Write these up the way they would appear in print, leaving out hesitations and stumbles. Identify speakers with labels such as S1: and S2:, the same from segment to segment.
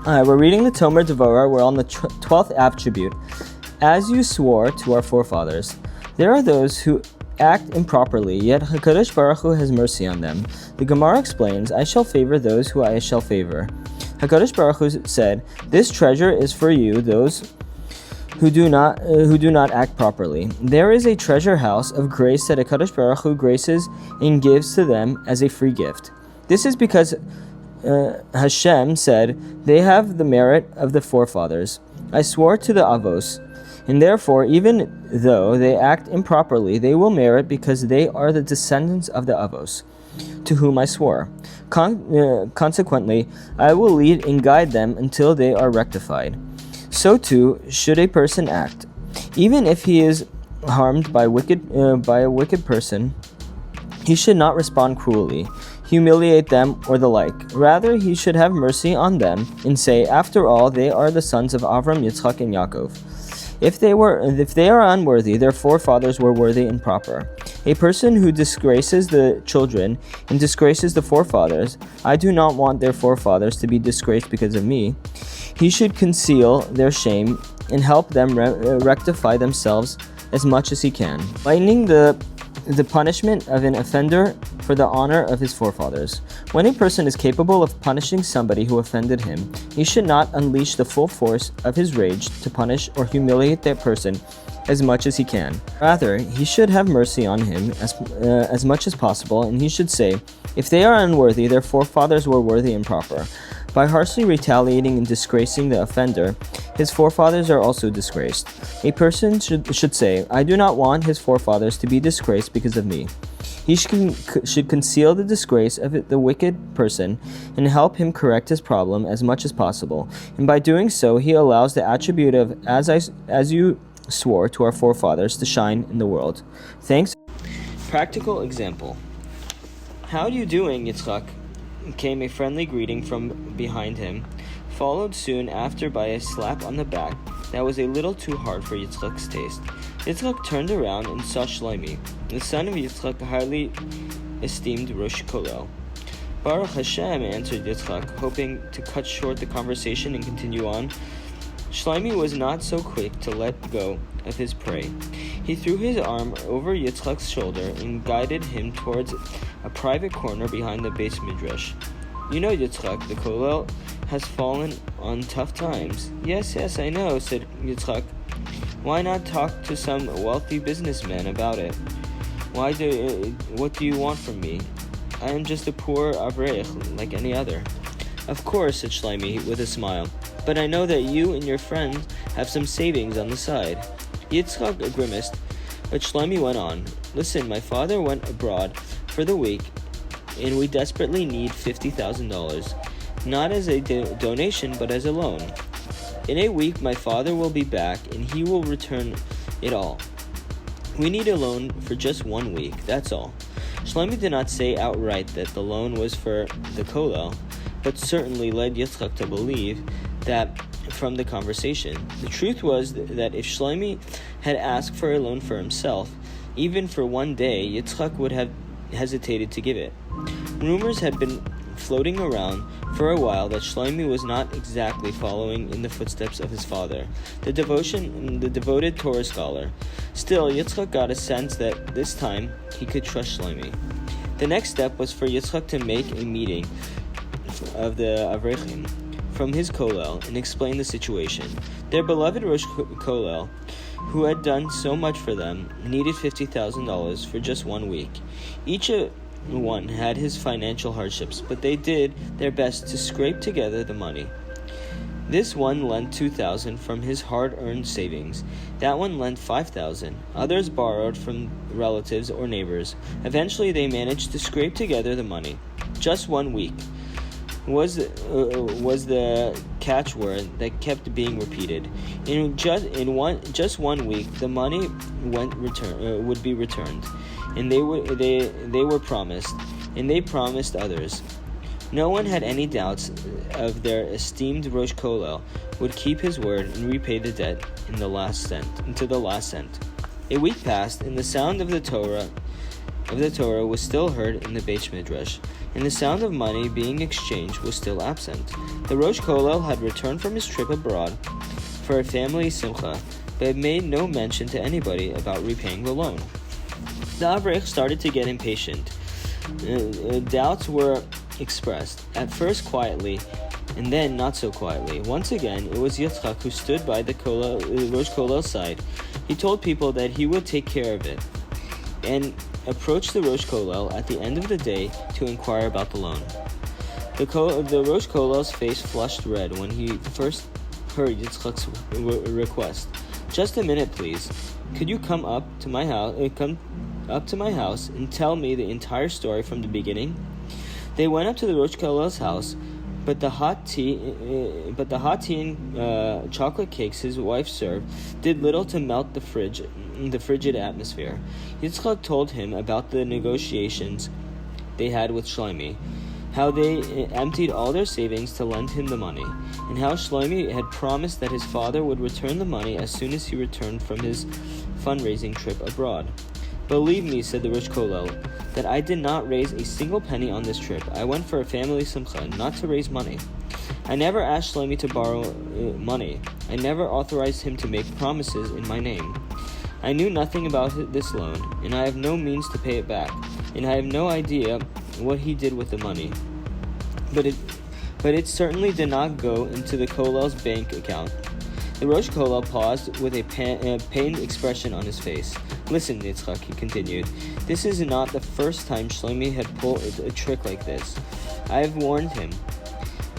S1: Hi, we're reading the Tomer Devorah. We're on the 12th attribute. As you swore to our forefathers, there are those who act improperly, yet HaKadosh Baruch Hu has mercy on them. The Gemara explains, I shall favor those who I shall favor. HaKadosh Baruch Hu said, this treasure is for you, those who do not act properly. There is a treasure house of grace that HaKadosh Baruch Hu graces and gives to them as a free gift. This is because Hashem said, they have the merit of the forefathers. I swore to the Avos, and therefore, even though they act improperly, they will merit because they are the descendants of the Avos, to whom I swore. Consequently, I will lead and guide them until they are rectified. So too should a person act. Even if he is harmed by a wicked person, he should not respond cruelly, humiliate them, or the like. Rather, he should have mercy on them and say, after all, they are the sons of Avram, Yitzchak, and Yaakov. If they are unworthy, their forefathers were worthy and proper. A person who disgraces the children and disgraces the forefathers, I do not want their forefathers to be disgraced because of me. He should conceal their shame and help them rectify themselves as much as he can, lightening the punishment of an offender for the honor of his forefathers. When a person is capable of punishing somebody who offended him, he should not unleash the full force of his rage to punish or humiliate that person as much as he can. Rather, he should have mercy on him as much as possible, and he should say, if they are unworthy, their forefathers were worthy and proper. By harshly retaliating and disgracing the offender, his forefathers are also disgraced. A person should say, I do not want his forefathers to be disgraced because of me. He should conceal the disgrace of the wicked person and help him correct his problem as much as possible. And by doing so, he allows the attribute of as you swore to our forefathers to shine in the world. Thanks. Practical example. How are you doing, Yitzchak? Came a friendly greeting from behind him, followed soon after by a slap on the back that was a little too hard for Yitzchak's taste. Yitzchak turned around and saw Shlomi, the son of Yitzchak, highly esteemed Rosh Kollel. Baruch Hashem, answered Yitzchak, hoping to cut short the conversation and continue on. Shlomi was not so quick to let go of his prey. He threw his arm over Yitzchak's shoulder and guided him towards a private corner behind the base midrash. You know, Yitzchak, the Kollel has fallen on tough times. Yes, I know, said Yitzchak. Why not talk to some wealthy businessman about it? What do you want from me? I am just a poor avrech like any other. Of course, said Shlomi with a smile, but I know that you and your friends have some savings on the side. Yitzchak grimaced, but Shlomi went on. Listen, my father went abroad for the week, and we desperately need $50,000, not as a donation, but as a loan. In a week, my father will be back, and he will return it all. We need a loan for just 1 week, that's all. Shlomi did not say outright that the loan was for the Kollel, but certainly led Yitzchak to believe that from the conversation. The truth was that if Shlomi had asked for a loan for himself, even for 1 day, Yitzchak would have hesitated to give it. Rumors had been floating around for a while that Shlomi was not exactly following in the footsteps of his father, the devoted Torah scholar. Still, Yitzchak got a sense that this time he could trust Shlomi. The next step was for Yitzchak to make a meeting of the Avrechim from his Kollel and explain the situation. Their beloved Rosh Kollel, who had done so much for them, needed $50,000 for just 1 week. Each one had his financial hardships, but they did their best to scrape together the money. This one lent $2,000 from his hard-earned savings. That one lent $5,000. Others borrowed from relatives or neighbors. Eventually, they managed to scrape together the money. Just 1 week was the catchword that kept being repeated. In just one week, the money would be returned, and they were promised, and they promised others. No one had any doubts of their esteemed Rosh Kollel would keep his word and repay the debt into the last cent. A week passed, and the sound of the Torah of the Torah was still heard in the Beit Midrash, and the sound of money being exchanged was still absent. The Rosh Kollel had returned from his trip abroad for a family simcha, but had made no mention to anybody about repaying the loan. The Avrech started to get impatient. Doubts were expressed, at first quietly, and then not so quietly. Once again, it was Yitzchak who stood by the Rosh Kollel's side. He told people that he would take care of it, and approached the Rosh Kollel at the end of the day to inquire about the loan. The Rosh Kollel's face flushed red when he first heard Yitzchak's request. "Just a minute, please. Could you come up to my house and tell me the entire story from the beginning?" They went up to the Rosh Kollel's house, but the hot tea and chocolate cakes his wife served did little to melt the frigid atmosphere. Yitzchak told him about the negotiations they had with Shlomi, how they emptied all their savings to lend him the money, and how Shlomi had promised that his father would return the money as soon as he returned from his fundraising trip abroad. "Believe me," said the Rosh Kollel, "that I did not raise a single penny on this trip. I went for a family simcha, not to raise money. I never asked Shlomi to borrow money. I never authorized him to make promises in my name. I knew nothing about this loan, and I have no means to pay it back, and I have no idea what he did with the money. But it certainly did not go into the Kollel's bank account." The Rosh Kollel paused with a pained expression on his face. "Listen, Yitzchak," he continued, "this is not the first time Shlomi had pulled a trick like this. I have warned him,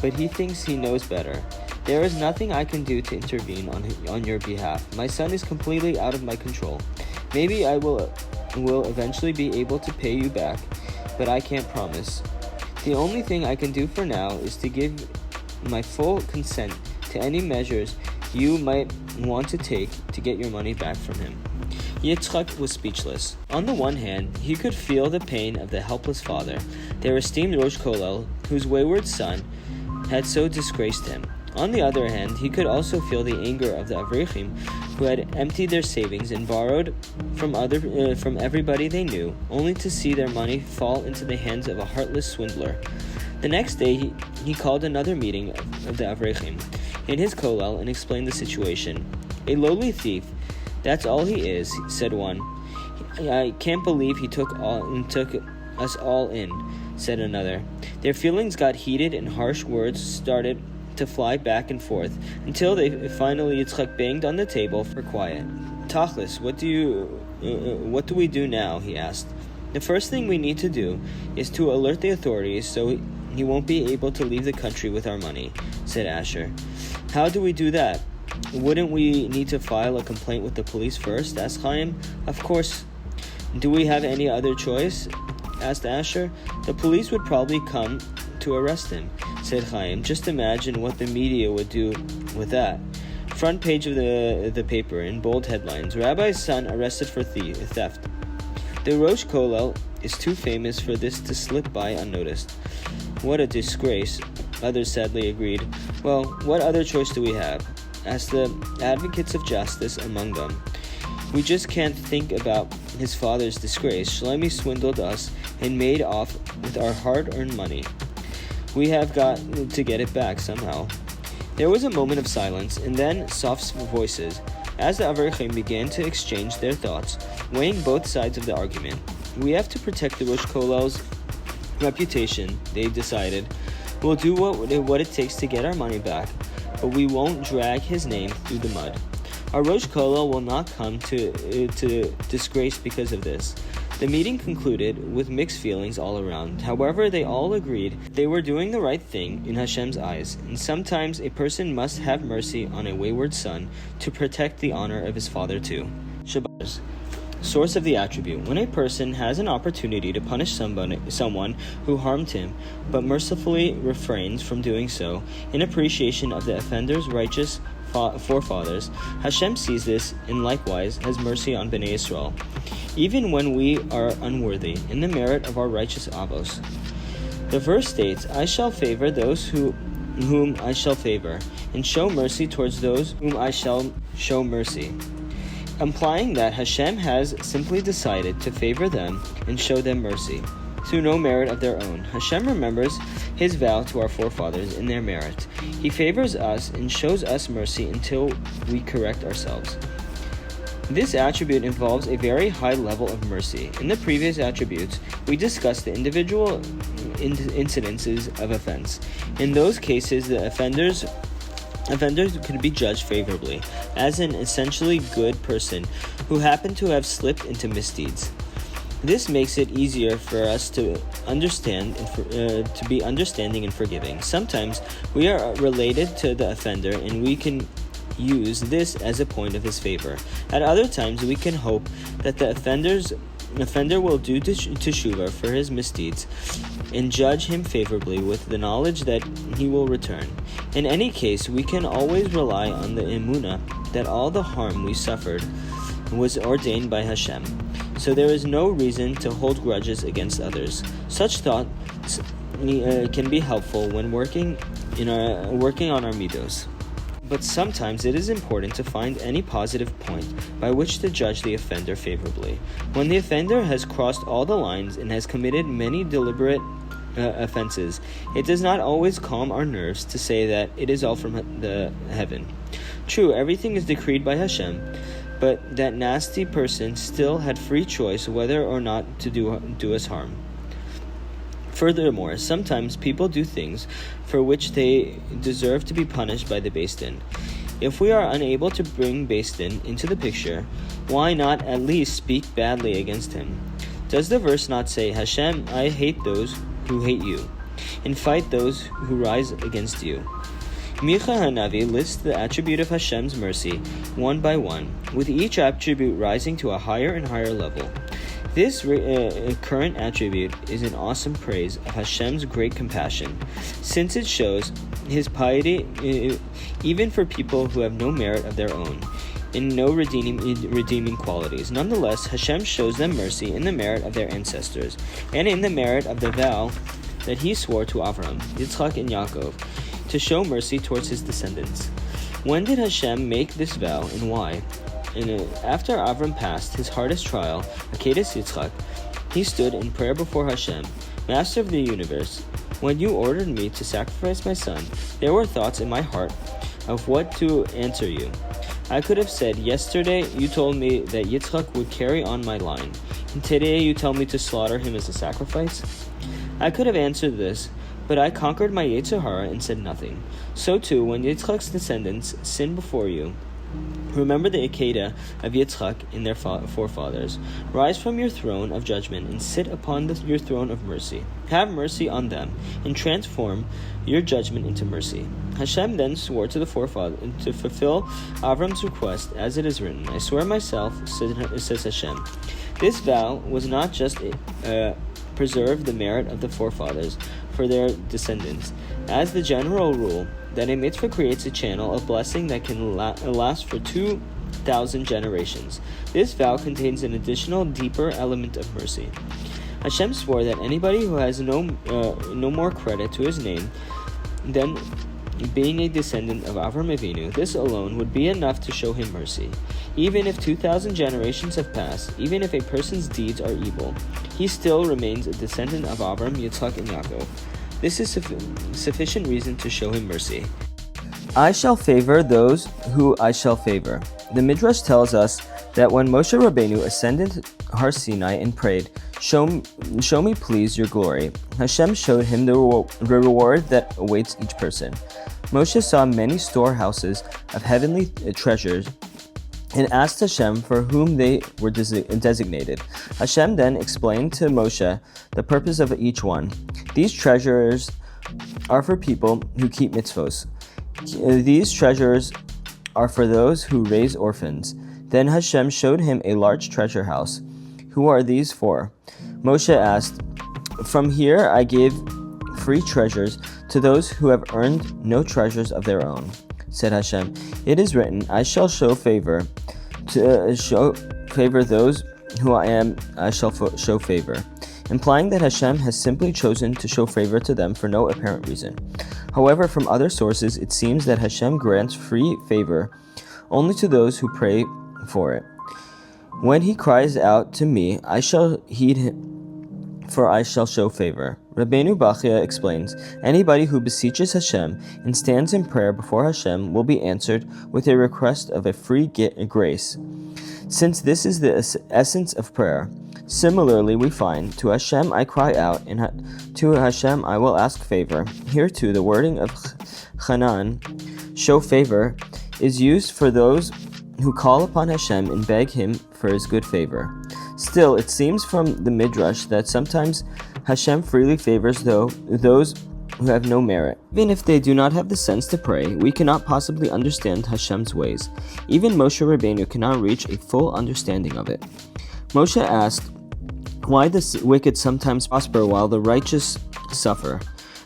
S1: but he thinks he knows better. There is nothing I can do to intervene on your behalf. My son is completely out of my control. Maybe I will eventually be able to pay you back, but I can't promise. The only thing I can do for now is to give my full consent to any measures you might want to take to get your money back from him." Yitzchak was speechless. On the one hand, he could feel the pain of the helpless father, their esteemed Rosh Kollel, whose wayward son had so disgraced him. On the other hand, he could also feel the anger of the Avrechim, who had emptied their savings and borrowed from everybody they knew, only to see their money fall into the hands of a heartless swindler. The next day, he called another meeting of the Avrechim in his kollel and explained the situation. "A lowly thief, that's all he is," said one. "I can't believe he took us all in," said another. Their feelings got heated and harsh words started to fly back and forth, until finally Yitzchak banged on the table for quiet. "Tachlis, what do we do now?" he asked. "The first thing we need to do is to alert the authorities so he won't be able to leave the country with our money," said Asher. "How do we do that? Wouldn't we need to file a complaint with the police first?" asked Chaim. "Of course. Do we have any other choice?" asked Asher. "The police would probably come to arrest him," said Chaim. "Just imagine what the media would do with that. Front page of the paper in bold headlines, 'Rabbi's son arrested for theft.' The Rosh Kollel is too famous for this to slip by unnoticed." "What a disgrace," others sadly agreed. "Well, what other choice do we have?" asked the advocates of justice among them. "We just can't think about his father's disgrace. Shlomi swindled us and made off with our hard-earned money. We have got to get it back somehow." There was a moment of silence, and then soft voices, as the Avrechim began to exchange their thoughts, weighing both sides of the argument. "We have to protect the Rosh Kollel's reputation," they decided. "We'll do what it takes to get our money back, but we won't drag his name through the mud. Our Rosh Kollel will not come to disgrace because of this." The meeting concluded with mixed feelings all around. However, they all agreed they were doing the right thing in Hashem's eyes, and sometimes a person must have mercy on a wayward son to protect the honor of his father too. Shabbat. Source of the attribute. When a person has an opportunity to punish someone who harmed him, but mercifully refrains from doing so, in appreciation of the offender's righteous forefathers, Hashem sees this and likewise has mercy on Bnei Yisrael, even when we are unworthy, in the merit of our righteous avos. The verse states, "I shall favor those whom I shall favor, and show mercy towards those whom I shall show mercy." implying that Hashem has simply decided to favor them and show them mercy. Through no merit of their own, Hashem remembers his vow to our forefathers in their merit. He favors us and shows us mercy until we correct ourselves. This attribute involves a very high level of mercy. In the previous attributes, we discussed the individual incidences of offense. In those cases, the offenders could be judged favorably as an essentially good person who happened to have slipped into misdeeds. This makes it easier for us to understand and to be understanding and forgiving. Sometimes we are related to the offender and we can use this as a point of his favor. At other times, we can hope that the offender will do teshuvah for his misdeeds and judge him favorably with the knowledge that he will return. In any case, we can always rely on the emunah that all the harm we suffered was ordained by Hashem. So there is no reason to hold grudges against others. Such thoughts can be helpful when working on our midos. But sometimes it is important to find any positive point by which to judge the offender favorably. When the offender has crossed all the lines and has committed many deliberate offenses, it does not always calm our nerves to say that it is all from the heaven. True, everything is decreed by Hashem, but that nasty person still had free choice whether or not to do us harm. Furthermore, sometimes people do things for which they deserve to be punished by the Beis Din. If we are unable to bring Beis Din into the picture, why not at least speak badly against him? Does the verse not say, Hashem, I hate those who hate you, and fight those who rise against you? Micha Hanavi lists the attribute of Hashem's mercy one by one, with each attribute rising to a higher and higher level. This current attribute is an awesome praise of Hashem's great compassion, since it shows his piety even for people who have no merit of their own and no redeeming qualities. Nonetheless, Hashem shows them mercy in the merit of their ancestors and in the merit of the vow that he swore to Avraham, Yitzchak, and Yaakov to show mercy towards his descendants. When did Hashem make this vow and why? After Avram passed his hardest trial, Akedas Yitzchak, he stood in prayer before Hashem, Master of the universe. When you ordered me to sacrifice my son, there were thoughts in my heart of what to answer you. I could have said, yesterday you told me that Yitzchak would carry on my line, and today you tell me to slaughter him as a sacrifice? I could have answered this, but I conquered my Yetzer Hara and said nothing. So too, when Yitzchak's descendants sin before you, remember the Akedah of Yitzchak and their forefathers. Rise from your throne of judgment and sit upon your throne of mercy. Have mercy on them and transform your judgment into mercy. Hashem then swore to the forefathers to fulfill Avram's request, as it is written, I swear myself, says Hashem. This vow was not just preserve the merit of the forefathers for their descendants. As the general rule, that a mitzvah creates a channel of blessing that can last for 2,000 generations. This vow contains an additional, deeper element of mercy. Hashem swore that anybody who has no more credit to his name than being a descendant of Avram Avinu, this alone would be enough to show him mercy. Even if 2,000 generations have passed, even if a person's deeds are evil, he still remains a descendant of Avram, Yitzchak, and Yaakov. This is sufficient reason to show him mercy. I shall favor those who I shall favor. The Midrash tells us that when Moshe Rabbeinu ascended Har Sinai and prayed, show me please your glory, Hashem showed him the reward that awaits each person. Moshe saw many storehouses of heavenly treasures and asked Hashem for whom they were designated. Hashem then explained to Moshe the purpose of each one. These treasures are for people who keep mitzvos. These treasures are for those who raise orphans. Then Hashem showed him a large treasure house. Who are these for? Moshe asked, From here I give free treasures to those who have earned no treasures of their own. Said Hashem, it is written, I shall show favor those who I shall show favor, implying that Hashem has simply chosen to show favor to them for no apparent reason. However, from other sources, it seems that Hashem grants free favor only to those who pray for it. When he cries out to me, I shall heed him, for I shall show favor. Rabbeinu Bachya explains, anybody who beseeches Hashem and stands in prayer before Hashem will be answered with a request of a free grace, since this is the essence of prayer. Similarly, we find, to Hashem I cry out, and to Hashem I will ask favor. Here too, the wording of Chanan, show favor, is used for those who call upon Hashem and beg Him for His good favor. Still, it seems from the Midrash that sometimes Hashem freely favors those who have no merit. Even if they do not have the sense to pray, we cannot possibly understand Hashem's ways. Even Moshe Rabbeinu cannot reach a full understanding of it. Moshe asked why the wicked sometimes prosper while the righteous suffer,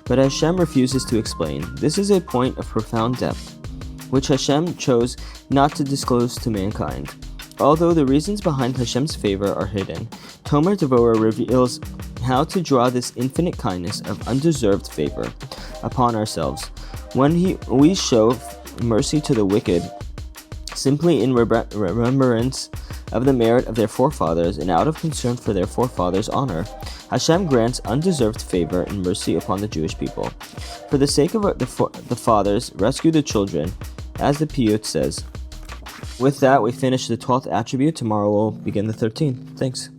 S1: but Hashem refuses to explain. This is a point of profound depth, which Hashem chose not to disclose to mankind. Although the reasons behind Hashem's favor are hidden, Tomer Devorah reveals how to draw this infinite kindness of undeserved favor upon ourselves. When we show mercy to the wicked, simply in remembrance of the merit of their forefathers and out of concern for their forefathers' honor, Hashem grants undeserved favor and mercy upon the Jewish people. For the sake of the fathers, rescue the children, as the Piyut says. With that, we finish the 12th attribute. Tomorrow we'll begin the 13th. Thanks.